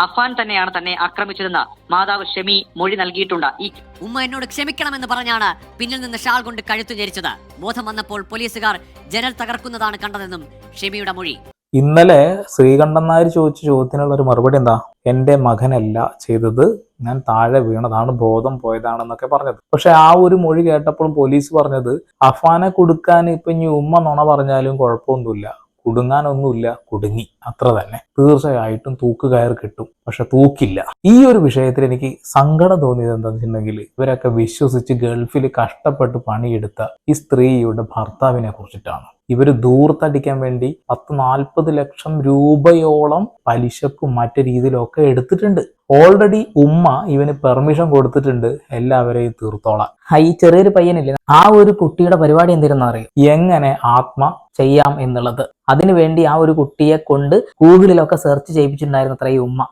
അഫാൻ തന്നെയാണ് തന്നെ ആക്രമിച്ചതെന്ന് മാതാവ് ഷെമി മൊഴി നൽകിയിട്ടുണ്ട്. ഈ ഉമ്മ എന്നോട് ക്ഷമിക്കണമെന്ന് പറഞ്ഞാണ് പിന്നിൽ നിന്ന് ഷാൾ കൊണ്ട് കഴുത്തു ഞെരിച്ചത്. ബോധം വന്നപ്പോൾ പോലീസുകാർ ജനൽ തകർക്കുന്നതാണ് കണ്ടതെന്നും ഷെമിയുടെ മൊഴി. ഇന്നലെ ശ്രീകണ്ഠൻ നായർ ചോദിച്ച ചോദ്യത്തിനുള്ള ഒരു മറുപടി എന്താ? എന്റെ മകനല്ല ചെയ്തത്, ഞാൻ താഴെ വീണതാണ്, ബോധം പോയതാണെന്നൊക്കെ പറഞ്ഞത്. പക്ഷെ ആ ഒരു മൊഴി കേട്ടപ്പോൾ പോലീസ് പറഞ്ഞത് അഫാനെ കൊടുക്കാൻ ഇപ്പൊ ഇനി ഉമ്മ നുണ പറഞ്ഞാലും കുഴപ്പമൊന്നുമില്ല, കുടുങ്ങാനൊന്നുമില്ല, കുടുങ്ങി അത്ര തന്നെ, തീർച്ചയായിട്ടും തൂക്കുകയർ കിട്ടും, പക്ഷെ തൂക്കില്ല. ഈ ഒരു വിഷയത്തിൽ എനിക്ക് സങ്കടം തോന്നിയത് എന്താണെന്ന് വെച്ചിട്ടുണ്ടെങ്കിൽ ഇവരൊക്കെ വിശ്വസിച്ച് ഗൾഫിൽ കഷ്ടപ്പെട്ട് പണിയെടുത്ത ഈ സ്ത്രീയുടെ ഭർത്താവിനെ കുറിച്ചിട്ടാണ്. ഇവര് ദൂർത്തടിക്കാൻ വേണ്ടി 10-40 ലക്ഷം രൂപയോളം പലിശക്കും മറ്റു രീതിയിലൊക്കെ എടുത്തിട്ടുണ്ട്. ഓൾറെഡി ഉമ്മ ഇവന് പെർമിഷൻ കൊടുത്തിട്ടുണ്ട്, എല്ലാവരെയും തീർത്തോളാം. ഈ ചെറിയൊരു പയ്യനില്ലേ, ആ ഒരു കുട്ടിയുടെ പരിപാടി എന്തിരുന്ന അറിയും, എങ്ങനെ ആത്മ ചെയ്യാം എന്നുള്ളത്. അതിനുവേണ്ടി ആ ഒരു കുട്ടിയെ കൊണ്ട് ഗൂഗിളിലൊക്കെ സെർച്ച് ചെയ്യിപ്പിച്ചിട്ടുണ്ടായിരുന്നു അത്ര ഈ ഉമ്മ.